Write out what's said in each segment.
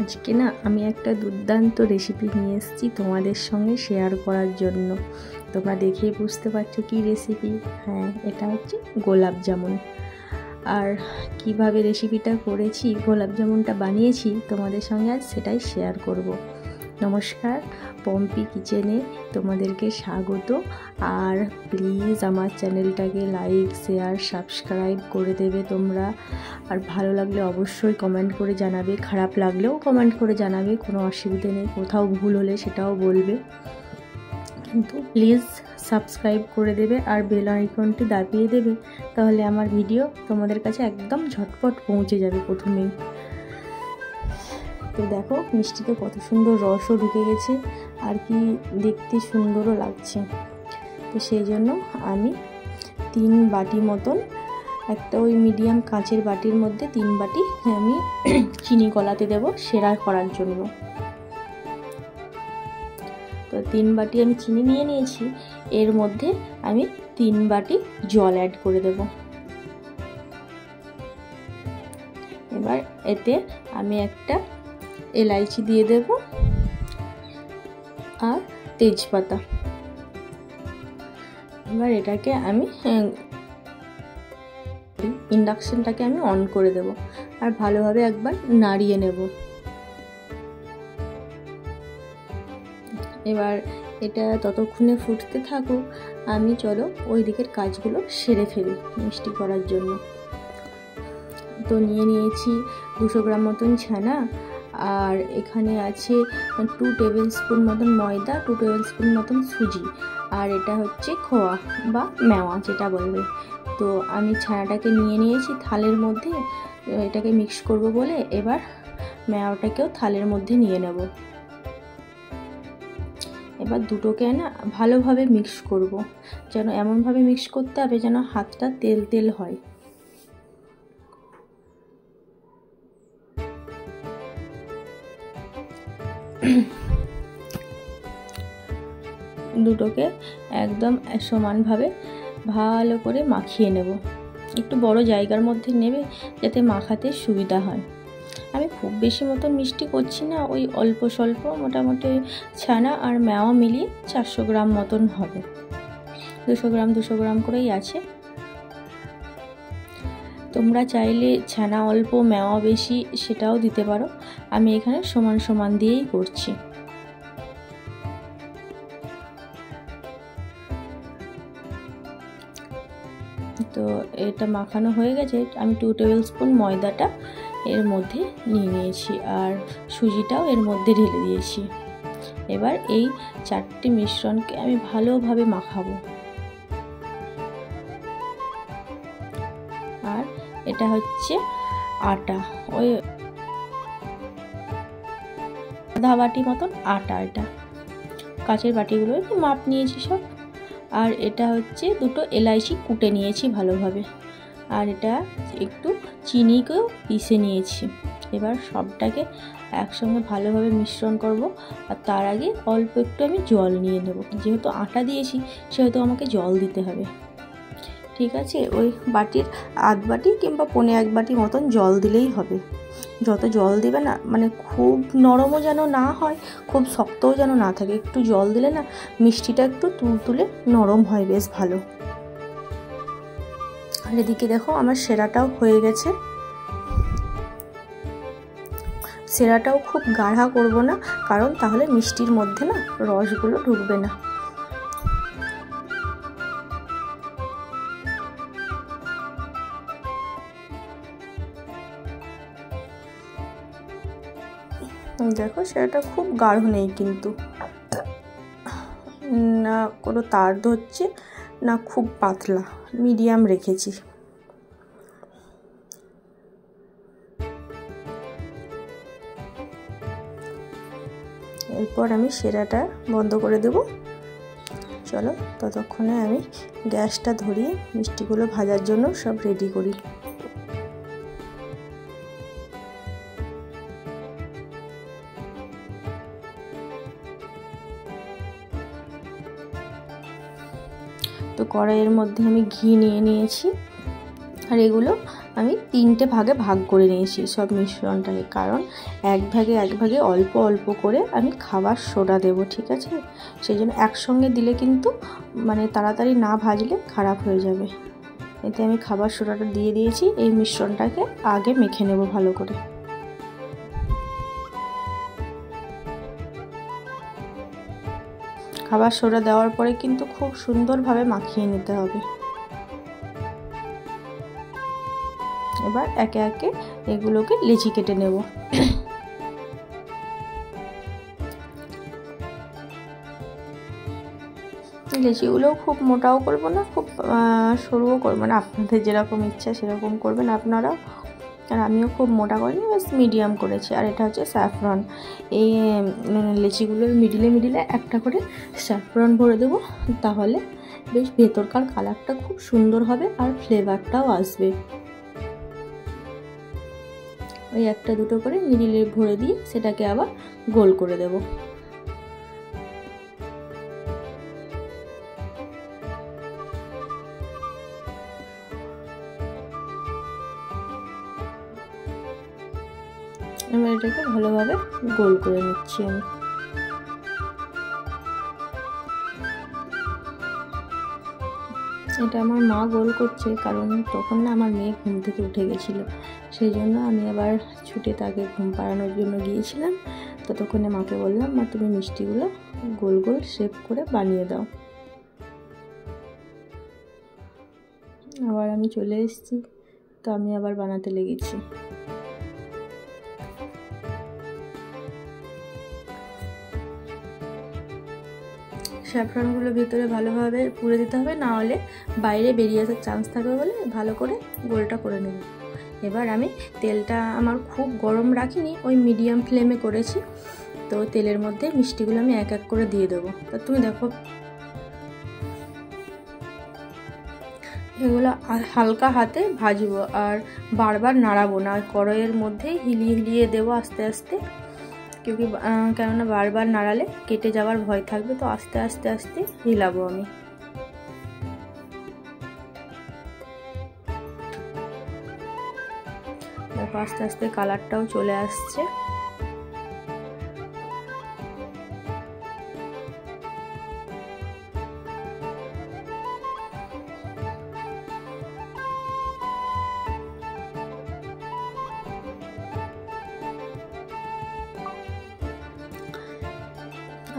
আজকে না আমি একটা দুর্দান্ত রেসিপি নিয়ে এসেছি তোমাদের সঙ্গে শেয়ার করার জন্য। তোমরা দেখেই বুঝতে পারছো কি রেসিপি। হ্যাঁ, এটা হচ্ছে গোলাপ জামুন। আর কিভাবে রেসিপিটা করেছি, গোলাপ জামুনটা বানিয়েছি তোমাদের সঙ্গে আজ সেটাই শেয়ার করব। নমস্কার, পম্পি কিচেনে তোমাদেরকে স্বাগত। আর প্লিজ আমার চ্যানেলটাকে লাইক, শেয়ার, সাবস্ক্রাইব করে দেবে তোমরা। আর ভালো লাগলে অবশ্যই কমেন্ট করে জানাবে, খারাপ লাগলেও কমেন্ট করে জানাবে, কোনো অসুবিধে নেই। কোথাও ভুল হলে সেটাও বলবে, কিন্তু প্লিজ সাবস্ক্রাইব করে দেবে আর বেল আইকনটি দাবিয়ে দেবে, তাহলে আমার ভিডিও তোমাদের কাছে একদম ঝটপট পৌঁছে যাবে প্রথমেই। তো দেখো মিষ্টিতে কত সুন্দর রসও ঢুকে গেছে, আর কি দেখতে সুন্দরও লাগছে। তো সেই জন্য আমি 3 বাটি মতন, একটা ওই মিডিয়াম কাঁচের বাটির মধ্যে 3 বাটি আমি চিনি গলাতে দেব সেরা করার জন্য। তো 3 বাটি আমি চিনি নিয়ে নিয়েছি, এর মধ্যে আমি 3 বাটি জল অ্যাড করে দেব। এবার এতে আমি একটা এলাইচি দিয়ে দেব আর তেজপাতা। এবার এটাকে আমি ইন্ডাকশনটাকে আমি অন করে দেব আর ভালোভাবে একবার নাড়িয়ে নেব। এবার এটা ততক্ষণে ফুটতে থাকুক, আমি চলো ওই দিকের কাজগুলো সেরে ফেলি মিষ্টি করার জন্য। তো নিয়েছি 200 গ্রাম মতন ছানা, আর এখানে আছে 2 টেবিল স্পুন মতন ময়দা, 2 টেবিল স্পুন মতন সুজি, আর এটা হচ্ছে খোয়া বা মেওয়া যেটা বলবে। তো আমি ছানাটাকে নিয়েছি থালের মধ্যে, এটাকে মিক্স করব বলে এবার মেওয়াটাকেও থালের মধ্যে নিয়ে নেব। এবার দুটোকে না ভালোভাবে মিক্স করব, যেন এমনভাবে মিক্স করতে হবে যেন হাতটা তেল তেল হয়। দুটোকে একদম সমানভাবে ভালো করে মাখিয়ে নেব। একটু বড় জায়গার মধ্যে নেবে যাতে মাখাতে সুবিধা হয়। আমি খুব বেশি মতন মিষ্টি করছি না, ওই অল্প স্বল্প, মোটামুটি ছানা আর মেওয়া মিলিয়ে 400 গ্রাম মতন হবে। 200 গ্রাম করেই আছে। তোমরা চাইলে ছানা অল্প মেওয়া বেশি সেটাও দিতে পারো, আমি এখানে সমান সমান দিয়েই করছি। তো এটা মাখানো হয়ে গেছে, আমি 2 টেবিল স্পুন ময়দাটা এর মধ্যে নিয়ে নিয়েছি আর সুজিটাও এর মধ্যে ঢেলে দিয়েছি। এবার এই 4টি মিশ্রণকে আমি ভালোভাবে মাখাবো। আর এটা হচ্ছে আটা, ওই আধা বাটি মতন আটা, এটা কাঁচের বাটিগুলো মাপ নিয়েছি সব। আর এটা হচ্ছে 2টো এলাইচি কুটে নিয়েছি ভালোভাবে, আর এটা একটু চিনিকেও পিষে নিয়েছি। এবার সবটাকে একসঙ্গে ভালোভাবে মিশ্রণ করব, আর তার আগে অল্প একটু আমি জল নিয়ে নেব, যেহেতু আটা দিয়েছি সেহেতু আমাকে জল দিতে হবে। ঠিক আছে, ওই বাটির আধ বাটি কিংবা 1.25 বাটি মতন জল দিলেই হবে। যত জল দেবে না, মানে খুব নরমও যেন না হয়, খুব শক্তও যেন না থাকে, একটু জল দিলে না মিষ্টিটা একটু তুলতুলে নরম হয়, বেশ ভালো। আর এদিকে দেখো আমার সেরাটাও হয়ে গেছে। সেরাটাও খুব গাঢ়া করব না, কারণ তাহলে মিষ্টির মধ্যে না রসগুলো ঢুকবে না। দেখো সেটা খুব গাঢ় নেই, কিন্তু না কোনো তার ধরছে না খুব পাতলা, মিডিয়াম রেখেছি। এরপর আমি সেরাটা বন্ধ করে দেব। চলো ততক্ষণে আমি গ্যাসটা ধরিয়ে মিষ্টিগুলো ভাজার জন্য সব রেডি করি। তো কড়াইয়ের মধ্যে আমি ঘি নিয়ে নিয়েছি, আর এগুলো আমি 3টে ভাগে ভাগ করে নিয়েছি সব মিশ্রণটাকে, কারণ এক ভাগে অল্প অল্প করে আমি খাবার সোডা দেব, ঠিক আছে? সেই জন্য একসঙ্গে দিলে কিন্তু মানে তাড়াতাড়ি না ভাজলে খারাপ হয়ে যাবে। এতে আমি খাবার সোডাটা দিয়ে দিয়েছি। এই মিশ্রণটাকে আগে মেখে নেব ভালো করে। খাবার সোডা দেওয়ার পরে কিন্তু খুব সুন্দরভাবে মাখিয়ে নিতে হবে। এবার একে একে এগুলোকে লেচি কেটে নেব। লেচিগুলো খুব মোটাও করব না, খুব সরুও করব না, আপনাদের যেরকম ইচ্ছা সেরকম করবেন আপনারা। আর আমিও খুব মোটা করিনি, বাস মিডিয়াম করেছি। আর এটা হচ্ছে স্যাফরন। এই লেচিগুলোর মিডিলে একটা করে স্যাফরন ভরে দেবো, তাহলে বেশ ভেতরকার কালারটা খুব সুন্দর হবে আর ফ্লেভারটাও আসবে। ওই একটা দুটো করে মিডিলে ভরে দিয়ে সেটাকে আবার গোল করে দেব। এবার এটাকে ভালোভাবে গোল করে নিচ্ছি আমি। এটা আমার মা গোল করছে, কারণ তখন না আমার মেয়ে ঘুম থেকে উঠে গেছিলো, সেই জন্য আমি আবার ছুটে তাকে ঘুম পাড়ানোর জন্য গিয়েছিলাম। ততক্ষণে মাকে বললাম, মা তুমি মিষ্টিগুলো গোল গোল শেপ করে বানিয়ে দাও। আবার আমি চলে এসেছি, তো আমি আবার বানাতে লেগেছি। স্যাফরনগুলো ভিতরে ভালোভাবে পুড়ে দিতে হবে, না হলে বাইরে বেরিয়ে আসার চান্স থাকবে বলে ভালো করে গোলটা করে নেব। এবার আমি তেলটা আমার খুব গরম রাখিনি, ওই মিডিয়াম ফ্লেমে করেছি। তো তেলের মধ্যে মিষ্টিগুলো আমি এক এক করে দিয়ে দেবো। তা তুমি দেখো, এগুলো হালকা হাতে ভাজবো আর বারবার নাড়াবো না, কড়াইয়ের মধ্যেই হিলিয়ে দেবো আস্তে আস্তে, কেননা বারবার নাড়ালে কেটে যাওয়ার ভয় থাকবে। তো আস্তে আস্তে আস্তে হিলাবো আমি। দেখো আস্তে আস্তে কালারটাও চলে আসছে।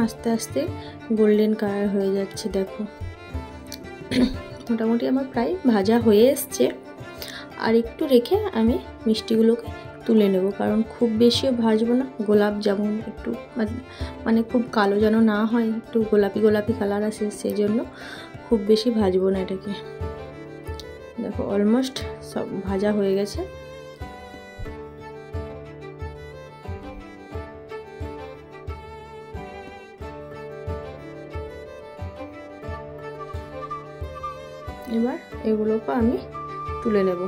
আস্তে আস্তে গোল্ডেন কালার হয়ে যাচ্ছে। দেখো মোটামুটি আমার প্রায় ভাজা হয়ে এসছে। আর একটু রেখে আমি মিষ্টিগুলোকে তুলে নেব, কারণ খুব বেশিও ভাজবো না। গোলাপ জামুন একটু মানে খুব কালো যেন না হয়, একটু গোলাপি গোলাপি কালার আসে, সেই জন্য খুব বেশি ভাজবো না এটাকে। দেখো অলমোস্ট সব ভাজা হয়ে গেছে। এবার এগুলোকে আমি তুলে নেব,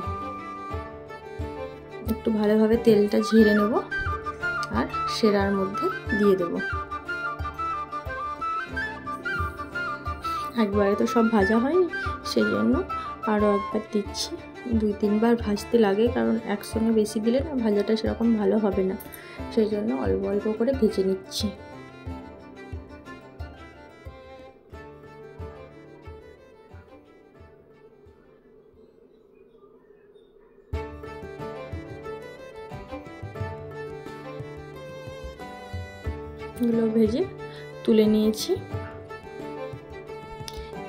একটু ভালোভাবে তেলটা ঝেড়ে নেব আর সেরার মধ্যে দিয়ে দেব। একবারে তো সব ভাজা হয়নি, সেই জন্য আরও একবার দিচ্ছি। 2-3বার ভাজতে লাগে, কারণ একসঙ্গে বেশি দিলে না ভাজাটা সেরকম ভালো হবে না, সেই জন্য অল্প অল্প করে ভেজে নিচ্ছি। এগুলো ভেজে তুলে নিয়েছি।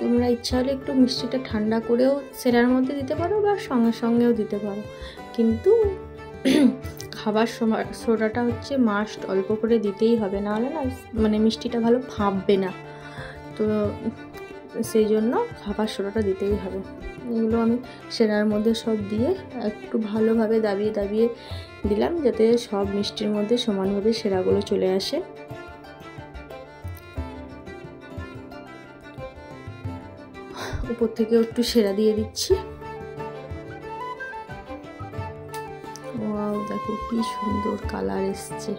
তোমরা ইচ্ছা হলে একটু মিষ্টিটা ঠান্ডা করেও সেরার মধ্যে দিতে পারো বা সঙ্গে সঙ্গেও দিতে পারো, কিন্তু খাবার সোডাটা হচ্ছে মাস্ট, অল্প করে দিতেই হবে, নাহলে না মানে মিষ্টিটা ভালো ফাঁপবে না। তো সেই জন্য খাবার সোডাটা দিতেই হবে। এগুলো আমি সেরার মধ্যে সব দিয়ে একটু ভালোভাবে দাবিয়ে দাবিয়ে দিলাম, যাতে সব মিষ্টির মধ্যে সমানভাবে সেরাগুলো চলে আসে। উপর থেকে একটু সেরা দিয়ে দিচ্ছি। ওয়াও, দেখো কি সুন্দর কালার এসছে।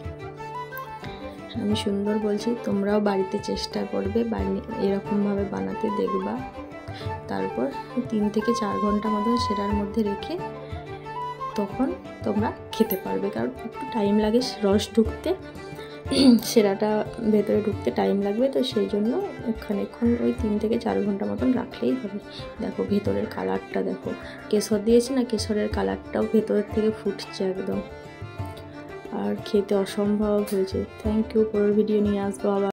আমি সুন্দর বলছি, তোমরাও বাড়িতে চেষ্টা করবে, এরকমভাবে বানাতে দেখবা। তারপর 3 থেকে 4 ঘন্টা মতো সেরার মধ্যে রেখে তখন তোমরা খেতে পারবে। কারণ একটু টাইম লাগে রস ঢুকতে, সেরাটা ভেতরে ঢুকতে টাইম লাগবে, তো সেই জন্য খানিকক্ষণ ওই 3 থেকে 4 ঘন্টা মতন রাখলেই হবে। দেখো ভেতরের কালারটা দেখো, কেশর দিয়েছি না, কেশরের কালারটাও ভেতরের থেকে ফুটছে একদম, আর খেতে অসম্ভব হয়েছে। থ্যাংক ইউ, পরের ভিডিও নিয়ে আসবো আবার।